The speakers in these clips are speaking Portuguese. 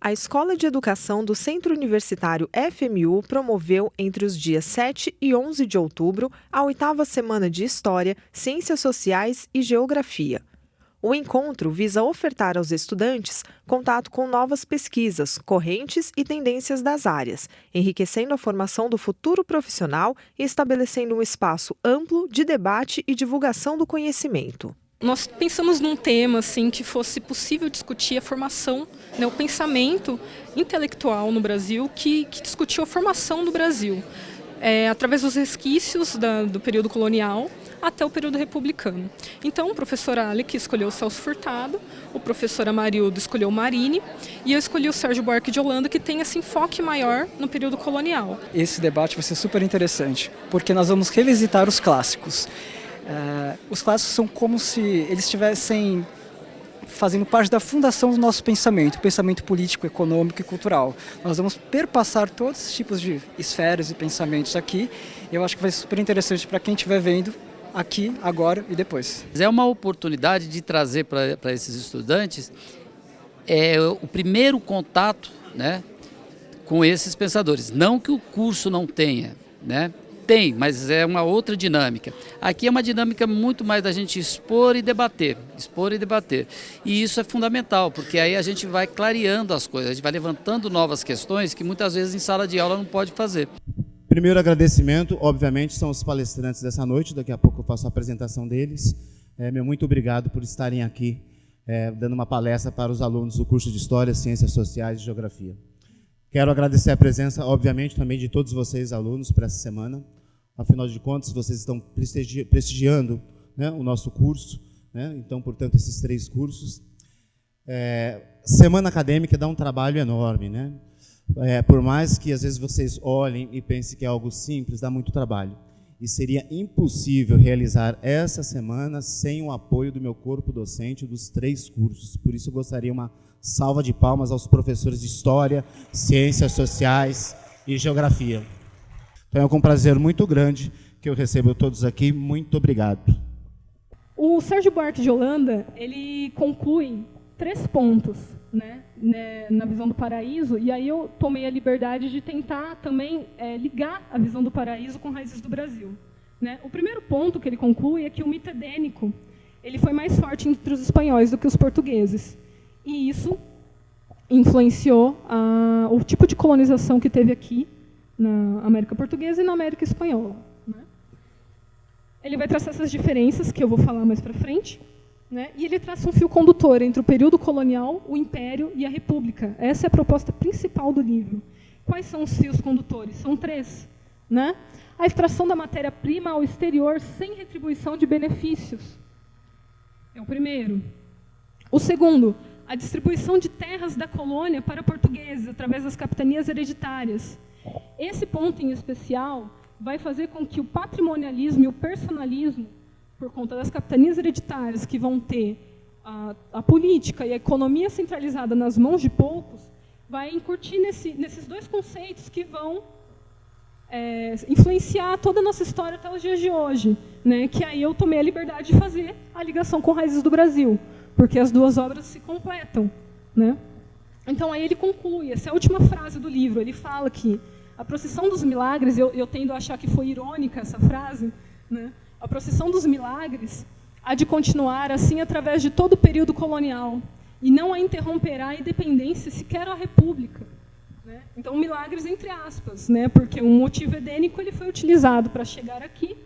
A Escola de Educação do Centro Universitário FMU promoveu, entre os dias 7 e 11 de outubro, a 8ª Semana de História, Ciências Sociais e Geografia. O encontro visa ofertar aos estudantes contato com novas pesquisas, correntes e tendências das áreas, enriquecendo a formação do futuro profissional e estabelecendo um espaço amplo de debate e divulgação do conhecimento. Nós pensamos num tema assim, que fosse possível discutir a formação, o pensamento intelectual no Brasil, que discutiu a formação do Brasil, através dos resquícios do período colonial até o período republicano. Então, o professor Alec escolheu o Celso Furtado, o professor Amarildo escolheu o Marini e eu escolhi o Sérgio Buarque de Holanda, que tem esse enfoque maior no período colonial. Esse debate vai ser super interessante, porque nós vamos revisitar os clássicos. Os clássicos são como se eles estivessem fazendo parte da fundação do nosso pensamento, pensamento político, econômico e cultural. Nós vamos perpassar todos os tipos de esferas e pensamentos aqui. Eu acho que vai ser super interessante para quem estiver vendo aqui, agora e depois. É uma oportunidade de trazer para esses estudantes o primeiro contato, né, com esses pensadores. Não que o curso não tenha, né? Tem, mas é uma outra dinâmica. Aqui é uma dinâmica muito mais da gente expor e debater, E isso é fundamental, porque aí a gente vai clareando as coisas, a gente vai levantando novas questões que muitas vezes em sala de aula não pode fazer. Primeiro agradecimento, obviamente, são os palestrantes dessa noite, daqui a pouco eu faço a apresentação deles. Meu muito obrigado por estarem aqui, dando uma palestra para os alunos do curso de História, Ciências Sociais e Geografia. Quero agradecer a presença, obviamente, também de todos vocês, alunos, para essa semana. Afinal de contas, vocês estão prestigiando, né, o nosso curso, né? Então, portanto, esses 3 cursos. Semana acadêmica dá um trabalho enorme, né? Por mais que, às vezes, vocês olhem e pensem que é algo simples, dá muito trabalho. E seria impossível realizar essa semana sem o apoio do meu corpo docente dos 3 cursos. Por isso, eu gostaria uma salva de palmas aos professores de História, Ciências Sociais e Geografia. Então é com um prazer muito grande que eu recebo todos aqui. Muito obrigado. O Sérgio Buarque de Holanda, ele conclui 3 pontos, né, na visão do paraíso, e aí eu tomei a liberdade de tentar também ligar a visão do paraíso com raízes do Brasil. Né? O primeiro ponto que ele conclui é que o mito edênico ele foi mais forte entre os espanhóis do que os portugueses. E isso influenciou o tipo de colonização que teve aqui na América Portuguesa e na América Espanhola. Né? Ele vai traçar essas diferenças, que eu vou falar mais para frente, né? E ele traça um fio condutor entre o período colonial, o Império e a República. Essa é a proposta principal do livro. Quais são os fios condutores? São 3. Né? A extração da matéria-prima ao exterior sem retribuição de benefícios. É o primeiro. O segundo, a distribuição de terras da colônia para portugueses, através das capitanias hereditárias. Esse ponto, em especial, vai fazer com que o patrimonialismo e o personalismo, por conta das capitanias hereditárias, que vão ter a política e a economia centralizada nas mãos de poucos, vai incutir nesses 2 conceitos que vão influenciar toda a nossa história até os dias de hoje. Né? Que aí eu tomei a liberdade de fazer a ligação com raízes do Brasil, porque as 2 obras se completam. Né? Então, aí ele conclui, essa é a última frase do livro, ele fala que a procissão dos milagres, eu tendo a achar que foi irônica essa frase, né? A procissão dos milagres há de continuar assim através de todo o período colonial, e não a interromperá a independência, sequer a república. Né? Então, milagres entre aspas, né? Porque o motivo edênico ele foi utilizado para chegar aqui,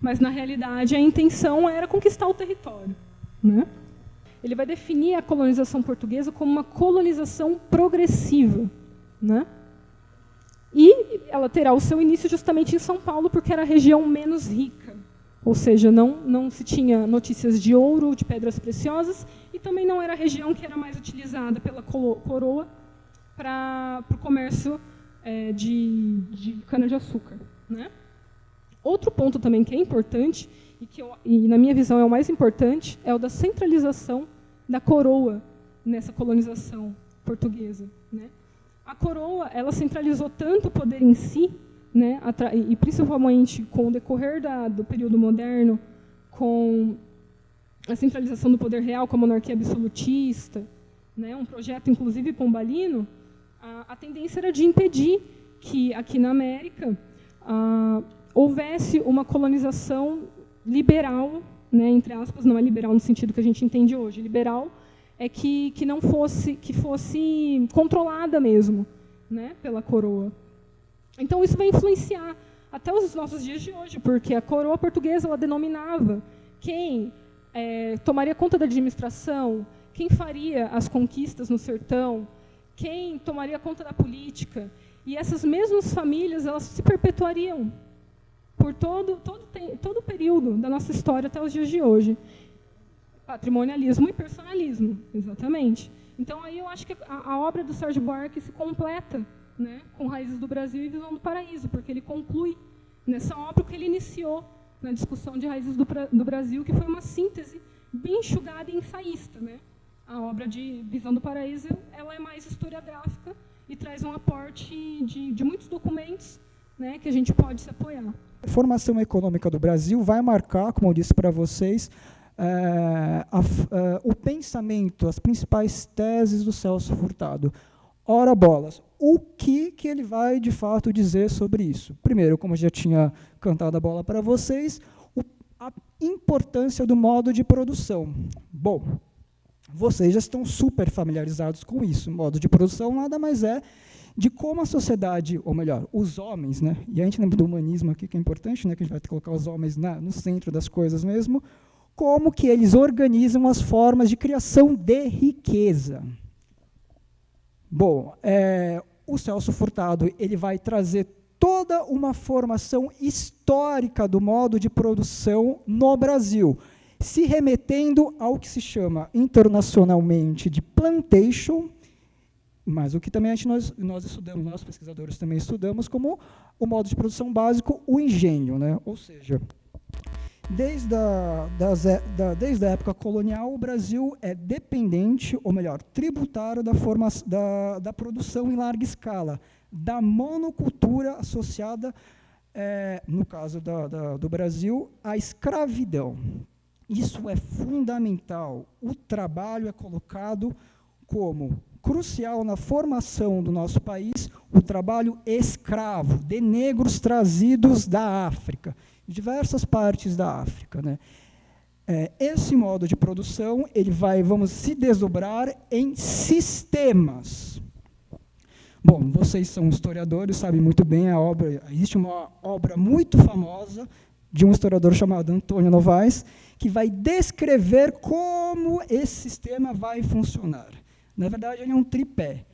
mas, na realidade, a intenção era conquistar o território. Né? Ele vai definir a colonização portuguesa como uma colonização progressiva. Né? E ela terá o seu início justamente em São Paulo, porque era a região menos rica. Ou seja, não se tinha notícias de ouro, de pedras preciosas, e também não era a região que era mais utilizada pela coroa para o comércio de cana-de-açúcar. Né? Outro ponto também que é importante, e na minha visão é o mais importante, é o da centralização da coroa nessa colonização portuguesa. Né? A coroa ela centralizou tanto o poder em si, né, e principalmente com o decorrer do período moderno, com a centralização do poder real, com a monarquia absolutista, né, um projeto, inclusive, pombalino, a tendência era de impedir que, aqui na América, houvesse uma colonização liberal, né, entre aspas, não é liberal no sentido que a gente entende hoje. Liberal é que fosse controlada mesmo, né, pela coroa. Então, isso vai influenciar até os nossos dias de hoje, porque a coroa portuguesa ela denominava quem tomaria conta da administração, quem faria as conquistas no sertão, quem tomaria conta da política. E essas mesmas famílias elas se perpetuariam por todo o período da nossa história até os dias de hoje. Patrimonialismo e personalismo, exatamente. Então, aí eu acho que a obra do Sérgio Buarque se completa, né, com Raízes do Brasil e Visão do Paraíso, porque ele conclui nessa obra o que ele iniciou na discussão de Raízes do Brasil, que foi uma síntese bem enxugada e ensaísta, né? A obra de Visão do Paraíso ela é mais historiográfica e traz um aporte de muitos documentos, né, que a gente pode se apoiar. A formação econômica do Brasil vai marcar, como eu disse para vocês, o pensamento, as principais teses do Celso Furtado. Ora bolas, o que ele vai de fato dizer sobre isso? Primeiro, como eu já tinha cantado a bola para vocês, a importância do modo de produção. Bom, vocês já estão super familiarizados com isso. O modo de produção nada mais é de como a sociedade, ou melhor, os homens, né? E a gente lembra do humanismo aqui, que é importante, né? Que a gente vai colocar os homens no centro das coisas mesmo, como que eles organizam as formas de criação de riqueza. Bom, o Celso Furtado ele vai trazer toda uma formação histórica do modo de produção no Brasil, se remetendo ao que se chama internacionalmente de plantation, mas o que também nós estudamos, nós pesquisadores também estudamos como o modo de produção básico, o engenho, né? Ou seja, desde a época colonial, o Brasil é dependente, ou melhor, tributário da produção em larga escala, da monocultura associada, no caso do Brasil, à escravidão. Isso é fundamental. O trabalho é colocado como crucial na formação do nosso país, o trabalho escravo de negros trazidos da África, de diversas partes da África, né? Esse modo de produção vamos se desdobrar em sistemas. Bom, vocês são historiadores, sabem muito bem a obra. Existe uma obra muito famosa de um historiador chamado Antônio Novaes, que vai descrever como esse sistema vai funcionar. Na verdade, ele é um tripé.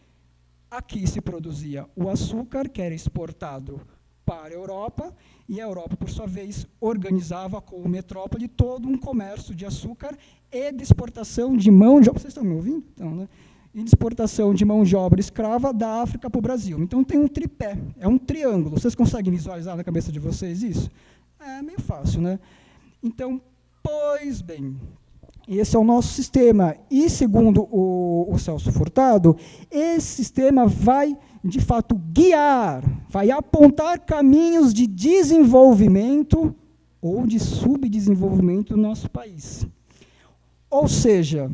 Aqui se produzia o açúcar, que era exportado para a Europa, e a Europa, por sua vez, organizava com a metrópole todo um comércio de açúcar e de exportação de mão de obra. Vocês estão me ouvindo? Então, né? E de exportação de mão de obra escrava da África para o Brasil. Então, tem um tripé, é um triângulo. Vocês conseguem visualizar na cabeça de vocês isso? É meio fácil, né? Então, pois bem, esse é o nosso sistema. E, segundo o Celso Furtado, esse sistema vai, de fato, guiar, vai apontar caminhos de desenvolvimento ou de subdesenvolvimento do nosso país. Ou seja,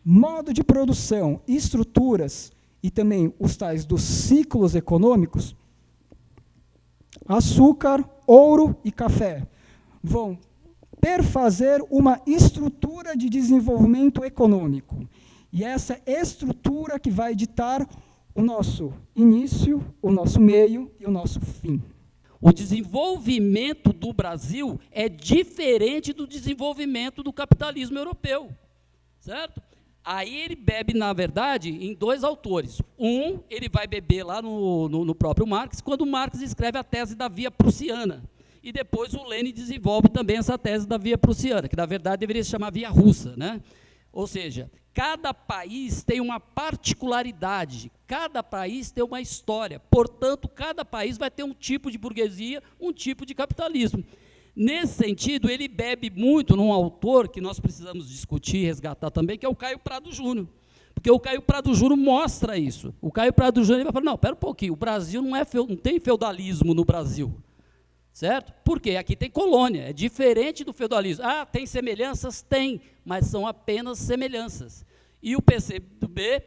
modo de produção, estruturas e também os tais dos ciclos econômicos, açúcar, ouro e café, vão perfazer uma estrutura de desenvolvimento econômico. E essa estrutura que vai ditar o nosso início, o nosso meio e o nosso fim. O desenvolvimento do Brasil é diferente do desenvolvimento do capitalismo europeu, certo? Aí ele bebe, na verdade, em dois autores. Um, ele vai beber lá no próprio Marx, quando Marx escreve a tese da via prussiana. E depois o Lenin desenvolve também essa tese da via prussiana, que, na verdade, deveria se chamar via russa, né? Ou seja, cada país tem uma particularidade, cada país tem uma história. Portanto, cada país vai ter um tipo de burguesia, um tipo de capitalismo. Nesse sentido, ele bebe muito num autor que nós precisamos discutir e resgatar também, que é o Caio Prado Júnior. Porque o Caio Prado Júnior mostra isso. O Caio Prado Júnior vai falar, não, espera um pouquinho, o Brasil não tem feudalismo no Brasil. Certo? Porque aqui tem colônia, é diferente do feudalismo. Ah, tem semelhanças? Tem, mas são apenas semelhanças. E o PCB,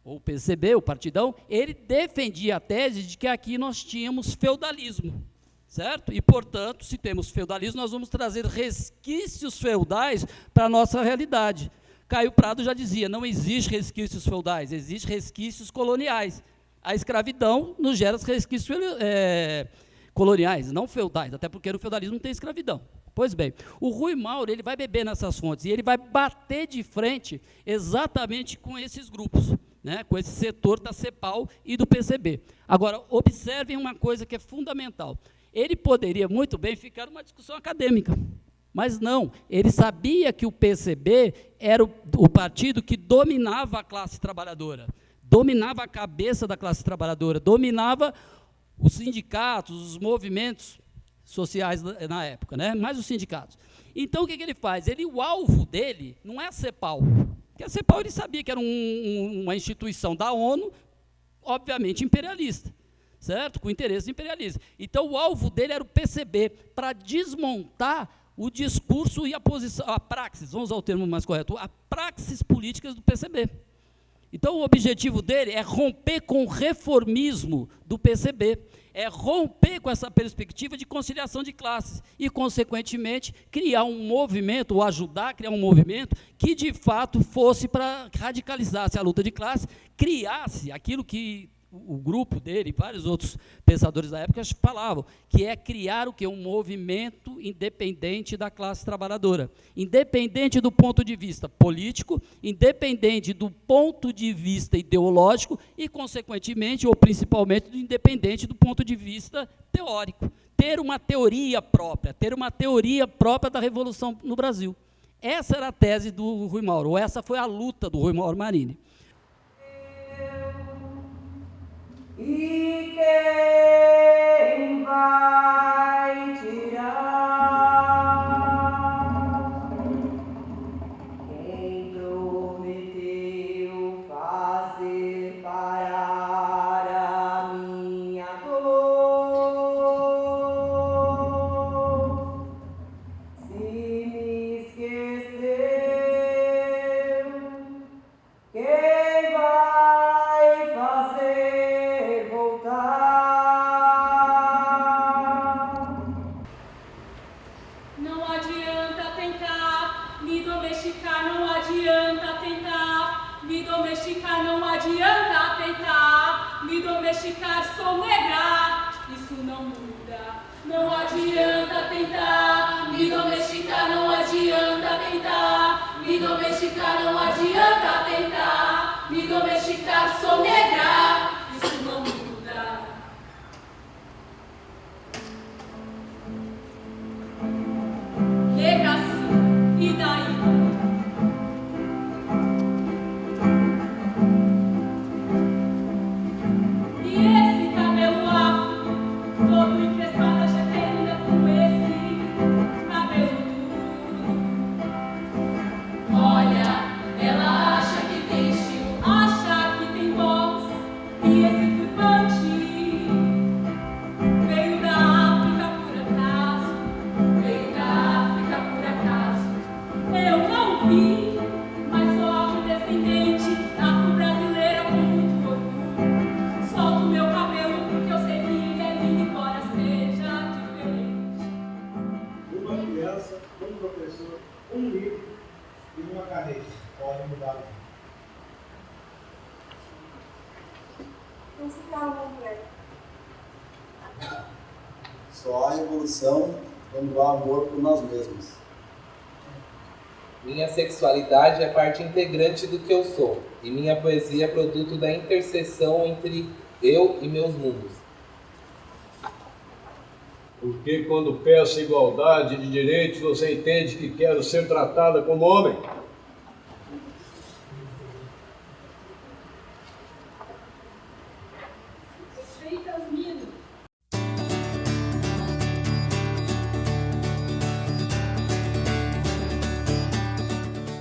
ou PCB, o Partidão, ele defendia a tese de que aqui nós tínhamos feudalismo, certo? E, portanto, se temos feudalismo, nós vamos trazer resquícios feudais para a nossa realidade. Caio Prado já dizia, não existe resquícios feudais, existe resquícios coloniais. A escravidão nos gera resquícios coloniais, não feudais, até porque no feudalismo não tem escravidão. Pois bem, o Rui Mauro ele vai beber nessas fontes e ele vai bater de frente exatamente com esses grupos, né, com esse setor da CEPAL e do PCB. Agora, observem uma coisa que é fundamental. Ele poderia muito bem ficar numa discussão acadêmica, mas não. Ele sabia que o PCB era o partido que dominava a classe trabalhadora, dominava a cabeça da classe trabalhadora, dominava os sindicatos, os movimentos sociais na época, né? Mais os sindicatos. Então, o que ele faz? O alvo dele não é a CEPAL, porque a CEPAL ele sabia que era uma instituição da ONU, obviamente imperialista, certo? Com interesses imperialistas. Então, o alvo dele era o PCB, para desmontar o discurso e a posição, a praxis, vamos usar o termo mais correto, a praxis políticas do PCB. Então, o objetivo dele é romper com o reformismo do PCB, é romper com essa perspectiva de conciliação de classes e, consequentemente, criar um movimento, ou ajudar a criar um movimento que, de fato, fosse para radicalizasse a luta de classe, criasse aquilo que o grupo dele e vários outros pensadores da época falavam, que é criar o quê? Um movimento independente da classe trabalhadora, independente do ponto de vista político, independente do ponto de vista ideológico e, consequentemente, ou principalmente, independente do ponto de vista teórico. Ter uma teoria própria da Revolução no Brasil. Essa era a tese do Rui Mauro, ou essa foi a luta do Rui Mauro Marini. E quem vai tirar? Quem prometeu fazer parar a minha dor? Se me esqueceu, quem vai fazer voltar? Não adianta tentar me domesticar, não adianta tentar me domesticar, não adianta tentar me domesticar, sou negra, isso não muda. Não adianta tentar me domesticar, não adianta tentar me domesticar, não adianta tentar me domesticar, sou negra, isso não muda. Negra sim, e daí? E esse cabelo afro, todo encrespado a jaquelinha com esse cabelo duro. Olha, ela acha que tem estilo, acha que tem voz, e esse turbante veio da África por acaso, veio da África por acaso. Eu não vi, mas sou afrodescendente, afro-brasileira com muito orgulho. Solto meu cabelo porque eu sei que ele é lindo, embora seja diferente. Uma criança, um professor, um livro e uma caneta podem mudar o mundo. Não se calma, mulher. Só há evolução quando há amor por nós mesmos. Minha sexualidade é parte integrante do que eu sou, e minha poesia é produto da interseção entre eu e meus mundos. Porque quando peço igualdade de direitos, você entende que quero ser tratada como homem?